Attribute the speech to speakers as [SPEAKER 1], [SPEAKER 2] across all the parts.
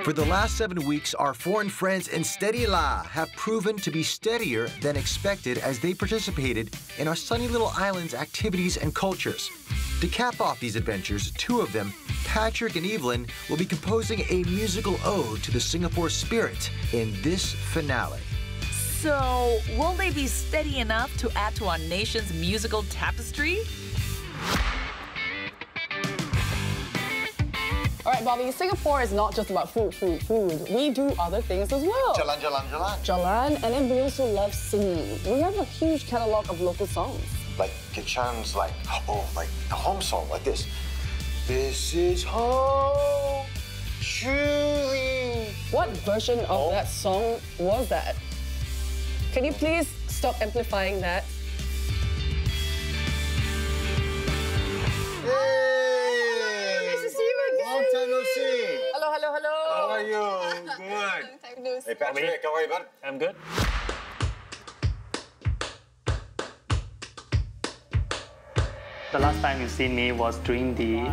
[SPEAKER 1] For the last 7 weeks, our foreign friends in Steady La have proven to be steadier than expected as they participated in our sunny little island's activities and cultures. To cap off these adventures, two of them, Patrick and Evelyn, will be composing a musical ode to the Singapore spirit in this finale.
[SPEAKER 2] So, will they be steady enough to add to our nation's musical tapestry?
[SPEAKER 3] All right, Bobby, Singapore is not just about food. We do other things as well.
[SPEAKER 4] Jalan.
[SPEAKER 3] Jalan, and then we also love singing. We have a huge catalogue of local songs.
[SPEAKER 4] Like Kichan's, like the home song, like this. This is home, truly.
[SPEAKER 3] What version of that song was that? Can you please stop amplifying that?
[SPEAKER 4] Long time no see.
[SPEAKER 3] Hello.
[SPEAKER 4] How are you? Good. Hey, Patrick, how are you, bud?
[SPEAKER 5] I'm good. The last time you've seen me was during the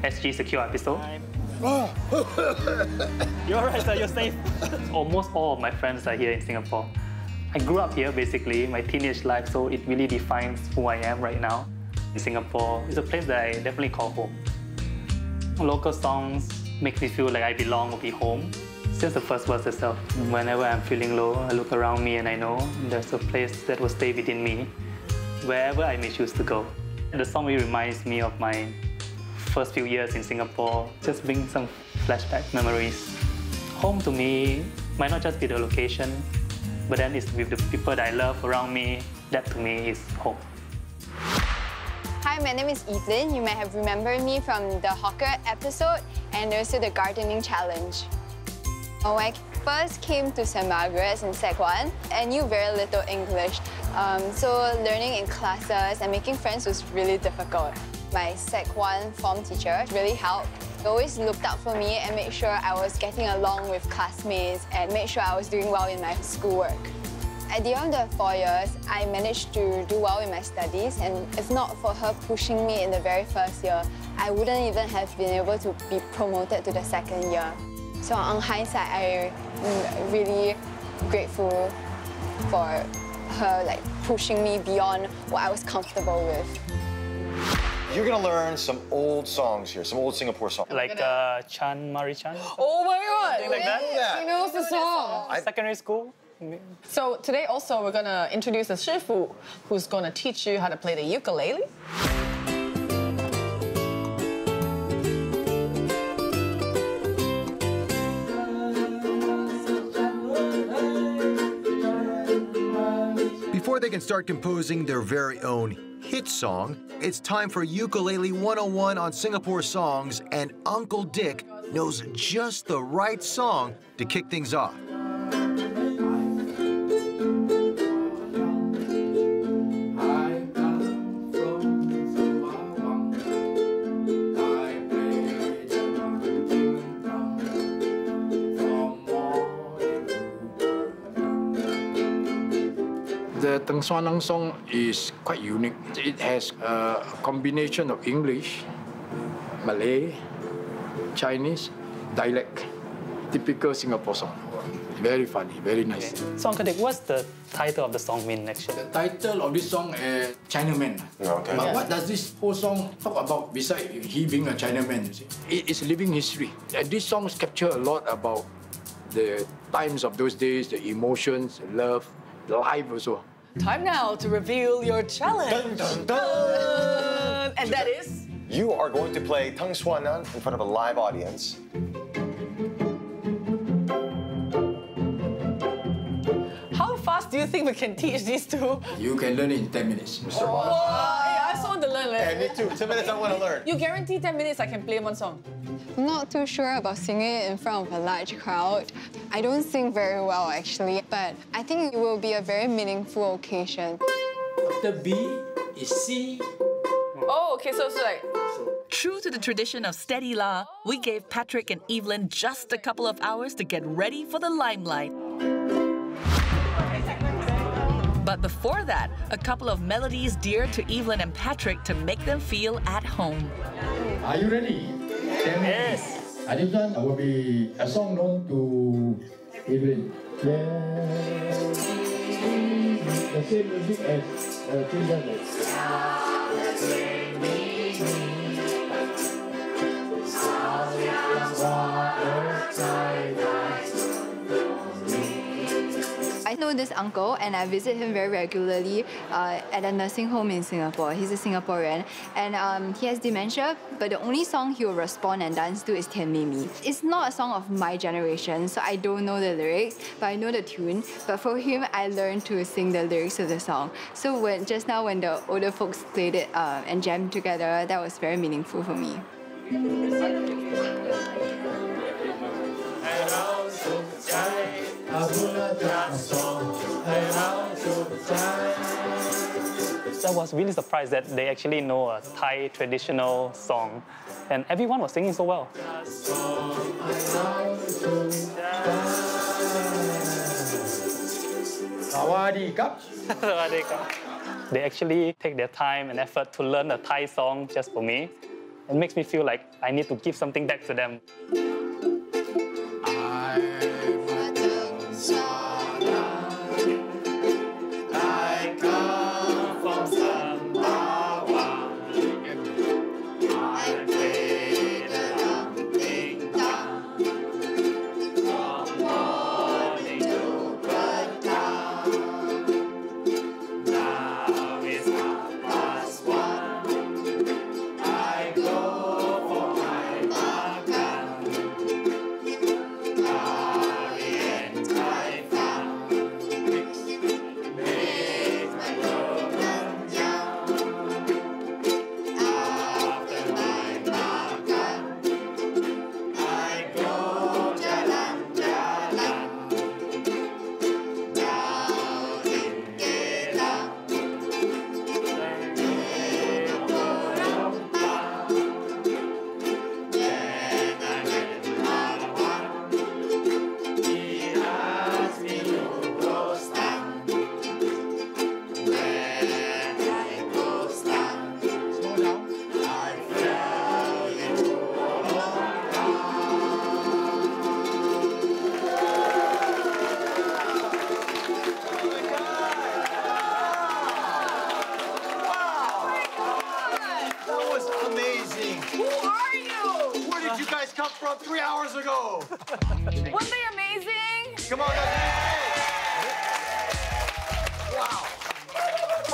[SPEAKER 5] SG Secure episode. You're alright, sir, you're safe. Almost all of my friends are here in Singapore. I grew up here, basically, my teenage life, so it really defines who I am right now. Singapore is a place that I definitely call home. Local songs make me feel like I belong or be home. Since the first verse itself, whenever I'm feeling low, I look around me and I know there's a place that will stay within me, wherever I may choose to go. And the song really reminds me of my first few years in Singapore, just bring some flashback memories. Home to me might not just be the location, but then it's with the people that I love around me. That to me is home.
[SPEAKER 6] Hi, my name is Evelyn. You may have remembered me from the hawker episode and also the gardening challenge. When I first came to St. Margaret's in Sec 1, I knew very little English. So learning in classes and making friends was really difficult. My Sec 1 form teacher really helped. He always looked out for me and made sure I was getting along with classmates and made sure I was doing well in my schoolwork. At the end of the 4 years, I managed to do well in my studies, and if not for her pushing me in the very first year, I wouldn't even have been able to be promoted to the second year. So on hindsight, I'm really grateful for her pushing me beyond what I was comfortable with.
[SPEAKER 4] You're gonna learn some old songs here, some old Singapore songs.
[SPEAKER 5] Like Chan Mari Chan?
[SPEAKER 3] Oh my God!
[SPEAKER 5] Something like that?
[SPEAKER 3] He knows the song.
[SPEAKER 5] Secondary school?
[SPEAKER 3] So today also we're gonna introduce a shifu who's gonna teach you how to play the ukulele.
[SPEAKER 1] Before they can start composing their very own hit song, it's time for Ukulele 101 on Singapore songs, and Uncle Dick knows just the right song to kick things off.
[SPEAKER 7] The Teng Suanang song is quite unique. It has a combination of English, Malay, Chinese, dialect. Typical Singapore song. Very funny, very nice.
[SPEAKER 5] So Uncle Dick, what's the title of the song mean actually?
[SPEAKER 7] The title of this song is Chinaman.
[SPEAKER 4] Okay.
[SPEAKER 7] But what does this whole song talk about besides he being a Chinaman? You see? It is living history. And these songs capture a lot about the times of those days, the emotions, love, life also.
[SPEAKER 3] Time now to reveal your challenge.
[SPEAKER 4] Dun, dun, dun.
[SPEAKER 3] And that is?
[SPEAKER 4] You are going to play Teng Suanan in front of a live audience.
[SPEAKER 3] How fast do you think we can teach these two?
[SPEAKER 7] You can learn it in 10 minutes, Mr. Rozz.
[SPEAKER 3] I also want to learn.
[SPEAKER 4] Yeah, me too. 10 minutes I want to learn.
[SPEAKER 3] You guarantee 10 minutes I can play one song?
[SPEAKER 6] I'm not too sure about singing it in front of a large crowd. I don't sing very well, actually, but I think it will be a very meaningful occasion.
[SPEAKER 7] After B is C.
[SPEAKER 3] Oh, okay, so like...
[SPEAKER 2] True to the tradition of Steady La, we gave Patrick and Evelyn just a couple of hours to get ready for the limelight. But before that, a couple of melodies dear to Evelyn and Patrick to make them feel at home.
[SPEAKER 7] Are you ready?
[SPEAKER 5] Yes.
[SPEAKER 7] this one will be a song known to Evelyn. The same music as Children.
[SPEAKER 6] I know this uncle and I visit him very regularly at a nursing home in Singapore. He's a Singaporean and he has dementia, but the only song he will respond and dance to is Tian Mei Mi. It's not a song of my generation, so I don't know the lyrics, but I know the tune. But for him, I learned to sing the lyrics of the song. So just now when the older folks played it and jammed together, that was very meaningful for me.
[SPEAKER 5] I was really surprised that they actually know a Thai traditional song, and everyone was singing so well. They actually take their time and effort to learn a Thai song just for me. It makes me feel like I need to give something back to them.
[SPEAKER 1] From 3 hours ago.
[SPEAKER 3] Wasn't they amazing?
[SPEAKER 1] Come on, guys. Wow.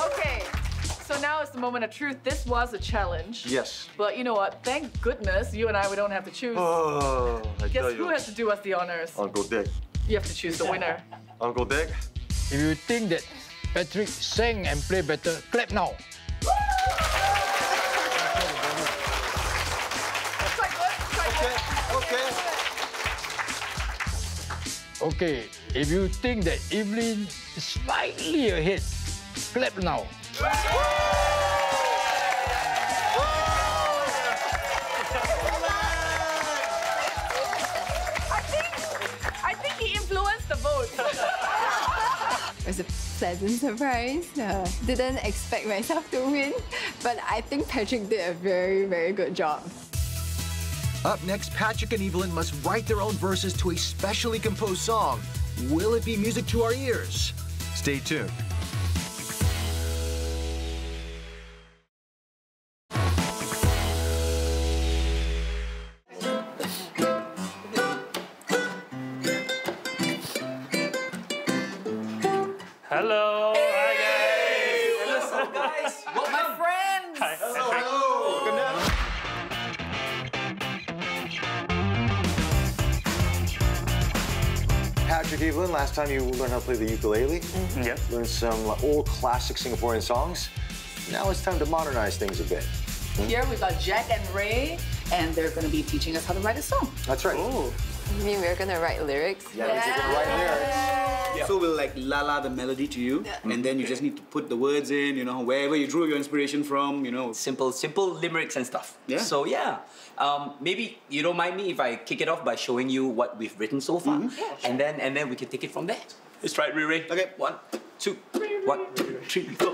[SPEAKER 3] Okay, so now it's the moment of truth. This was a challenge.
[SPEAKER 1] Yes.
[SPEAKER 3] But you know what? Thank goodness you and we don't have to choose.
[SPEAKER 1] Oh,
[SPEAKER 3] Guess who has to do us the honors?
[SPEAKER 1] Uncle Dick.
[SPEAKER 3] You have to choose the winner.
[SPEAKER 1] Uncle Dick?
[SPEAKER 7] If you think that Patrick sang and played better, clap now. Okay, if you think that Evelyn is slightly ahead, clap now.
[SPEAKER 3] I think he influenced the vote.
[SPEAKER 6] It was a pleasant surprise. Didn't expect myself to win, but I think Patrick did a very, very good job.
[SPEAKER 1] Up next, Patrick and Evelyn must write their own verses to a specially composed song. Will it be music to our ears? Stay tuned.
[SPEAKER 5] Hello. Hi, guys.
[SPEAKER 8] What's up, guys? What, my friends?
[SPEAKER 5] Hi.
[SPEAKER 1] Hello. Welcome down. Patrick, Evelyn, last time you learned how to play the ukulele.
[SPEAKER 5] Yep.
[SPEAKER 1] Learned some old classic Singaporean songs. Now it's time to modernize things a bit.
[SPEAKER 2] Here we've got Jack and Ray, and they're going to be teaching us how to write a song.
[SPEAKER 1] That's right.
[SPEAKER 5] Oh.
[SPEAKER 6] You mean we're gonna write lyrics?
[SPEAKER 1] Yeah, we're going to write lyrics.
[SPEAKER 8] Yeah. So we'll like la the melody to you, and then you just need to put the words in, you know, wherever you drew your inspiration from, you know.
[SPEAKER 9] Simple limericks and stuff.
[SPEAKER 8] Yeah.
[SPEAKER 9] So yeah, maybe you don't mind me if I kick it off by showing you what we've written so far, and then we can take it from there. Let's try it, Ray.
[SPEAKER 8] Okay.
[SPEAKER 9] 1, 2, 1, 2, 3, 4.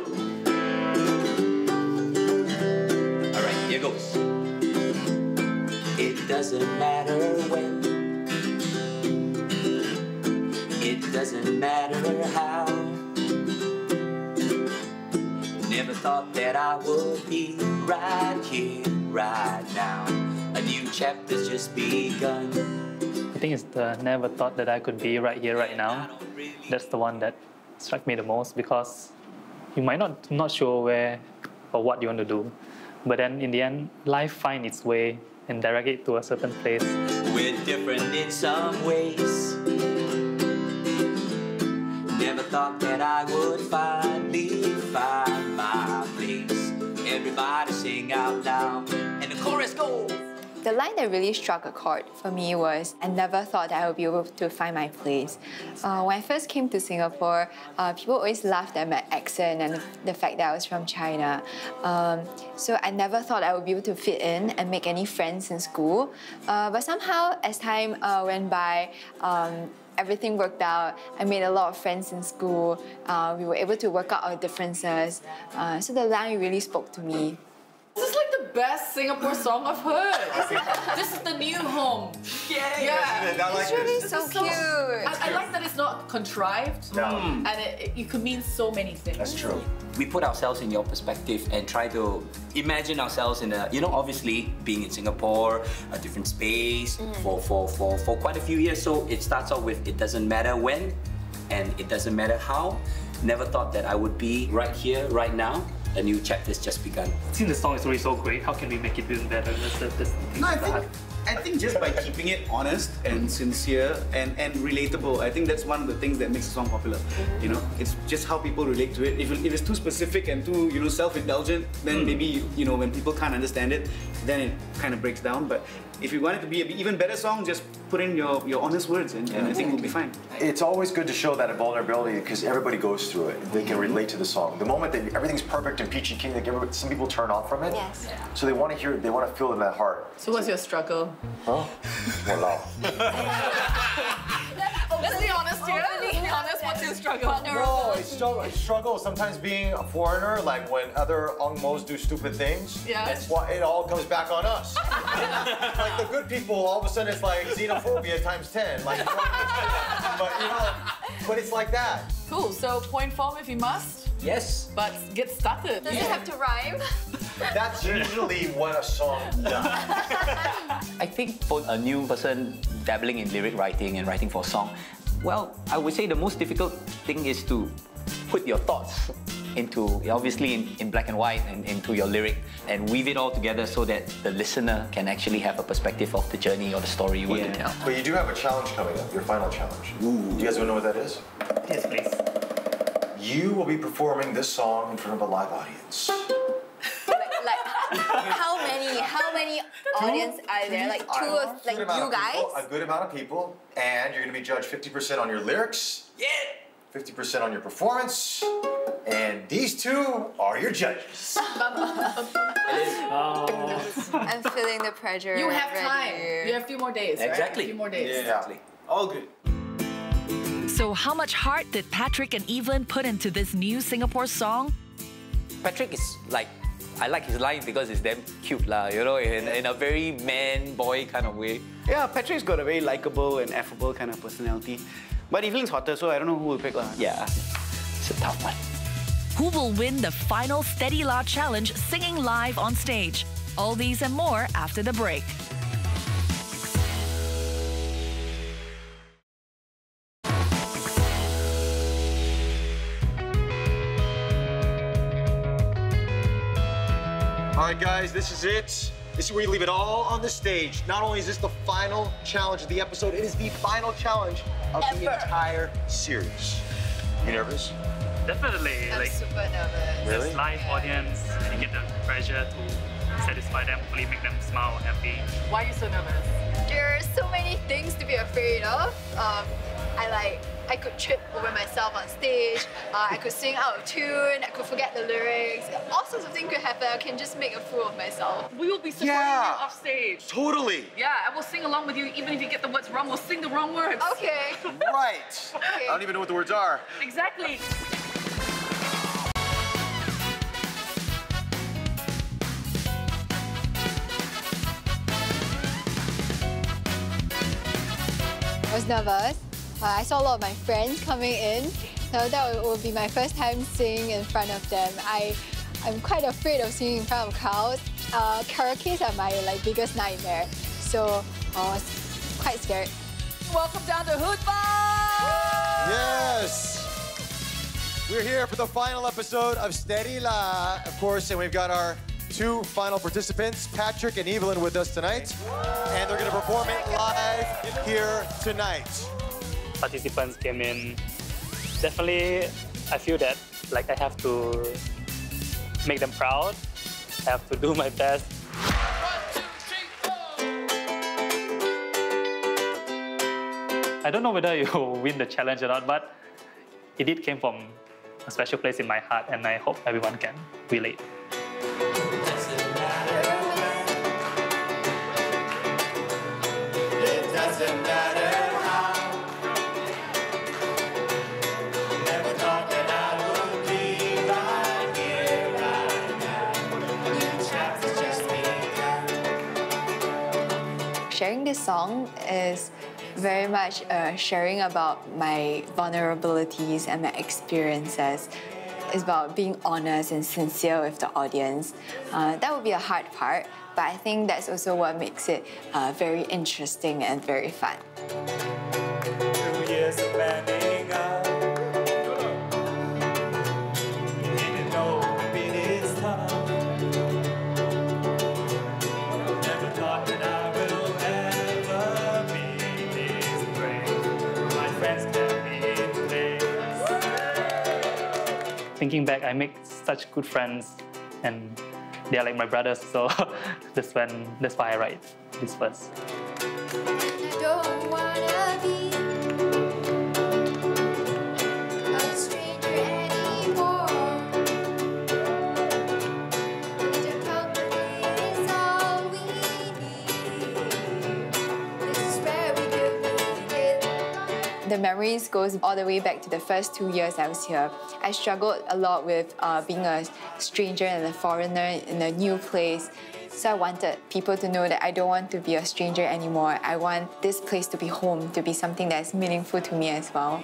[SPEAKER 9] All right, here goes. It doesn't matter when. It doesn't matter how. Never thought that I would be right here, right now. A new chapter's just begun.
[SPEAKER 5] I think it's the never thought that I could be right here, right now. That's the one that struck me the most, because you might not sure where or what you want to do, but then in the end, life finds its way and direct it to a certain place.
[SPEAKER 9] We're different in some ways. Never thought that I would finally find my place. Everybody sing out loud, and the chorus goes.
[SPEAKER 6] The line that really struck a chord for me was, I never thought that I would be able to find my place. When I first came to Singapore, people always laughed at my accent and the fact that I was from China. So I never thought I would be able to fit in and make any friends in school. But somehow, as time went by, everything worked out. I made a lot of friends in school. We were able to work out our differences. So the line really spoke to me.
[SPEAKER 3] This is like the best Singapore song I've heard. This is the new home. Yeah.
[SPEAKER 4] I like
[SPEAKER 6] It's really
[SPEAKER 4] this.
[SPEAKER 6] so cute.
[SPEAKER 3] I like that it's not contrived.
[SPEAKER 4] No.
[SPEAKER 3] And it could mean so many things.
[SPEAKER 4] That's true.
[SPEAKER 9] We put ourselves in your perspective and try to imagine ourselves in a, obviously being in Singapore, a different space for quite a few years. So it starts off with, it doesn't matter when and it doesn't matter how. Never thought that I would be right here, right now. A new chapter's just begun.
[SPEAKER 5] Since the song is already so great, how can we make it even better? That's the thing.
[SPEAKER 8] No, I think just by keeping it honest and sincere and relatable, I think that's one of the things that makes the song popular. It's just how people relate to it. If it's too specific and too self-indulgent, then maybe when people can't understand it, then it kind of breaks down. But if you want it to be an even better song, just put in your honest words, and I think we'll be fine.
[SPEAKER 4] It's always good to show that vulnerability because everybody goes through it. They can relate to the song. The moment that everything's perfect and peachy keen, some people turn off from it.
[SPEAKER 6] Yes.
[SPEAKER 4] So they want to hear it. They want to feel it in that heart.
[SPEAKER 3] So what's your struggle?
[SPEAKER 4] Huh? Wow.
[SPEAKER 3] Let's be honest here. Let's be honest, what's your struggle?
[SPEAKER 1] No, I struggle sometimes being a foreigner, like when other Angmos do stupid things.
[SPEAKER 3] Yeah.
[SPEAKER 1] It's why it all comes back on us. Like the good people, all of a sudden it's like xenophobia times 10. Like, but it's like that.
[SPEAKER 3] Cool, so point form if you must.
[SPEAKER 9] Yes.
[SPEAKER 3] But get started.
[SPEAKER 6] Does it have to rhyme?
[SPEAKER 1] That's usually what a song does.
[SPEAKER 9] I think for a new person dabbling in lyric writing and writing for a song, well, I would say the most difficult thing is to put your thoughts into, obviously in black and white, and into your lyric, and weave it all together so that the listener can actually have a perspective of the journey or the story you want to tell.
[SPEAKER 1] But you do have a challenge coming up, your final challenge. Ooh. You guys want to know what that is?
[SPEAKER 5] Yes, please.
[SPEAKER 1] You will be performing this song in front of a live audience.
[SPEAKER 6] How many audience are there? Like two of you guys?
[SPEAKER 1] A good amount of people, and you're going to be judged 50% on your lyrics. Yeah. 50% on your performance, and these two are your judges.
[SPEAKER 6] I'm feeling the pressure.
[SPEAKER 3] You have
[SPEAKER 6] already.
[SPEAKER 3] time. You have a few more days,
[SPEAKER 9] Exactly.
[SPEAKER 3] right? A few more days.
[SPEAKER 8] Yeah.
[SPEAKER 9] Exactly.
[SPEAKER 8] All good.
[SPEAKER 2] So how much heart did Patrick and Evelyn put into this new Singapore song?
[SPEAKER 9] Patrick is like, I like his line because it's damn cute lah, in a very man-boy kind of way.
[SPEAKER 8] Yeah, Patrick's got a very likable and affable kind of personality. But Evelyn's hotter, so I don't know who will pick lah.
[SPEAKER 9] Yeah, it's a tough one.
[SPEAKER 2] Who will win the final Steady La Challenge singing live on stage? All these and more after the break.
[SPEAKER 1] All right, guys, this is it. This is where you leave it all on the stage. Not only is this the final challenge of the episode, it is the final challenge of the entire series. You nervous?
[SPEAKER 5] Definitely.
[SPEAKER 6] I'm super nervous.
[SPEAKER 1] Really?
[SPEAKER 5] It's live audience, and you get the pressure to satisfy them, hopefully make them smile, happy.
[SPEAKER 3] Why are you so nervous?
[SPEAKER 6] There are so many things to be afraid of. I could trip over myself on stage, I could sing out of tune, I could forget the lyrics. All sorts of things could happen. I can just make a fool of myself.
[SPEAKER 3] We will be supporting
[SPEAKER 1] Yeah.
[SPEAKER 3] you off stage.
[SPEAKER 1] Totally.
[SPEAKER 3] Yeah, I will sing along with you even if you get the words wrong. We'll sing the wrong words.
[SPEAKER 6] Okay.
[SPEAKER 1] Right. I don't even know what the words are.
[SPEAKER 3] Exactly.
[SPEAKER 6] I was nervous. I saw a lot of my friends coming in, so that will be my first time singing in front of them. I'm quite afraid of singing in front of crowds. Karaoke are my biggest nightmare, so I was quite scared.
[SPEAKER 3] Welcome down to Hood Bar!
[SPEAKER 1] Yes! We're here for the final episode of Steady La, of course, and we've got our two final participants, Patrick and Evelyn, with us tonight. And they're going to perform it live here tonight.
[SPEAKER 5] Participants came in. Definitely, I feel that I have to make them proud. I have to do my best.
[SPEAKER 3] 1, 2, 3, 4.
[SPEAKER 5] I don't know whether you win the challenge or not, but it did came from a special place in my heart, and I hope everyone can relate.
[SPEAKER 6] Sharing this song is very much sharing about my vulnerabilities and my experiences. It's about being honest and sincere with the audience. That would be a hard part, but I think that's also what makes it very interesting and very fun.
[SPEAKER 10] 2 years of landing up. Didn't know it is tough. Never thought that I will ever be this brave. My friends kept me in place.
[SPEAKER 5] Thinking back, I make such good friends, and they are like my brothers, so that's why I write this verse.
[SPEAKER 6] I don't wanna be a stranger anymore. The company is all we need. This is where we could begin. The memories goes all the way back to the first 2 years I was here. I struggled a lot with being a stranger and a foreigner in a new place. So I wanted people to know that I don't want to be a stranger anymore. I want this place to be home, to be something that's meaningful to me as well.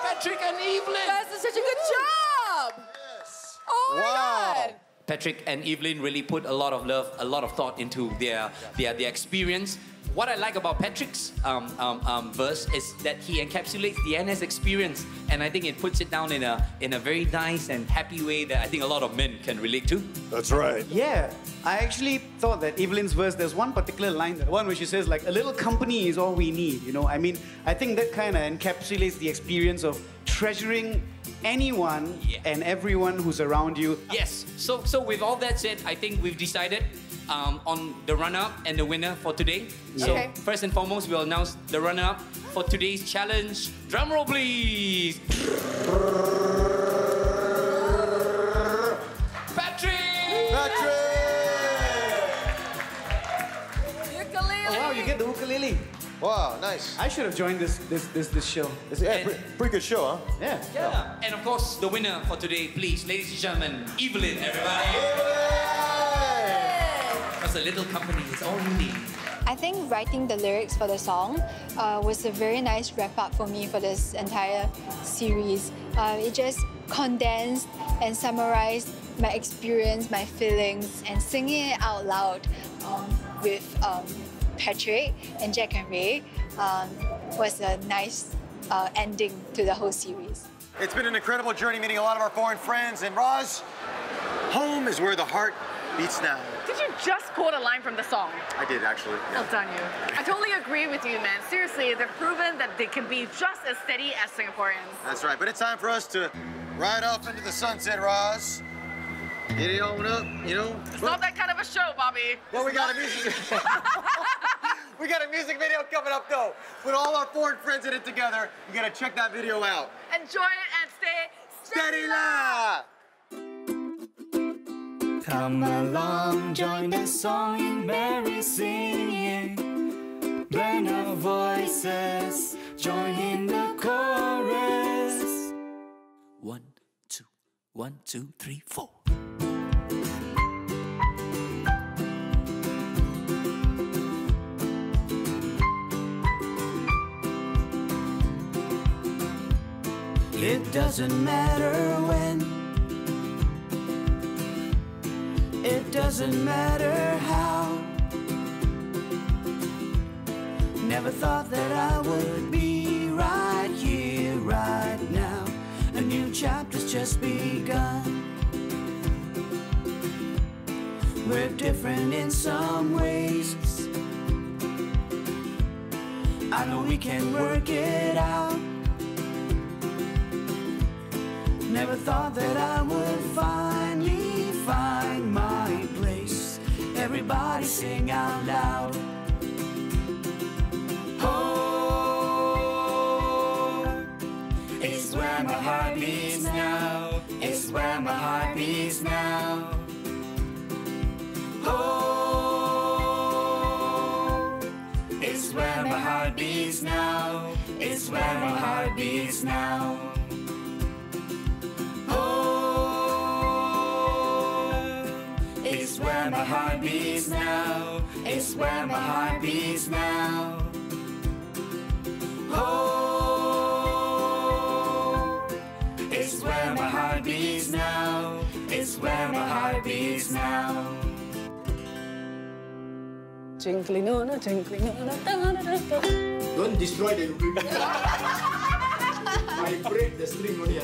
[SPEAKER 3] Patrick and Evelyn! You guys did such a good job! Yes. Oh my God!
[SPEAKER 11] Patrick and Evelyn really put a lot of love, a lot of thought into their experience. What I like about Patrick's verse is that he encapsulates the NS experience, and I think it puts it down in a very nice and happy way that I think a lot of men can relate to.
[SPEAKER 1] That's right.
[SPEAKER 8] Yeah, I actually thought that Evelyn's verse, there's one particular line, the one where she says a little company is all we need, you know? I mean, I think that kind of encapsulates the experience of treasuring anyone and everyone who's around you.
[SPEAKER 11] Yes, so with all that said, I think we've decided on the runner-up and the winner for today. So first and foremost, we'll announce the runner-up for today's challenge. Drum roll, please. Patrick!
[SPEAKER 3] Ukulele!
[SPEAKER 8] Oh wow, you get the ukulele.
[SPEAKER 1] Wow, nice.
[SPEAKER 8] I should have joined this show.
[SPEAKER 1] Pretty good show, huh?
[SPEAKER 8] Yeah.
[SPEAKER 11] And of course, the winner for today, please, ladies and gentlemen, Evelyn, everybody. Because a little company is all you need.
[SPEAKER 6] I think writing the lyrics for the song was a very nice wrap-up for me for this entire series. It just condensed and summarized my experience, my feelings, and singing it out loud with Patrick and Jack and Ray was a nice ending to the whole series.
[SPEAKER 1] It's been an incredible journey meeting a lot of our foreign friends, and Rozz, home is where the heart beats now.
[SPEAKER 3] Did you just quote a line from the song?
[SPEAKER 1] I did, actually. Yeah.
[SPEAKER 3] Well done, you. I totally agree with you, man. Seriously, they've proven that they can be just as steady as Singaporeans.
[SPEAKER 1] That's right, but it's time for us to ride off into the sunset, Rozz. Get it on up, you know.
[SPEAKER 3] It's not that kind of a show, Bobby.
[SPEAKER 1] Well, we got a music video coming up, though. With all our foreign friends in it together. You gotta check that video out.
[SPEAKER 3] Enjoy it and stay
[SPEAKER 1] Steady La!
[SPEAKER 10] come along, join the song in merry singing. Blend our voices, join in the chorus.
[SPEAKER 11] 1, 2, 1, 2, 3, 4.
[SPEAKER 10] It doesn't matter when, it doesn't matter how. Never thought that I would be right here, right now. A new chapter's just begun. We're different in some ways. I know we can work it out. Never thought that I would finally find my place. Everybody sing out loud. Oh, it's where my heart beats now. It's where my heart beats now. Oh, it's where my heart beats now. It's where my heart beats now. It's where my heart beats now. It's where my heart beats now. Oh, it's where my heart beats now. It's where my heart beats now.
[SPEAKER 3] Twinkling on a twinkling on a da-da-da-da.
[SPEAKER 7] Don't destroy the ukulele. I break the string only.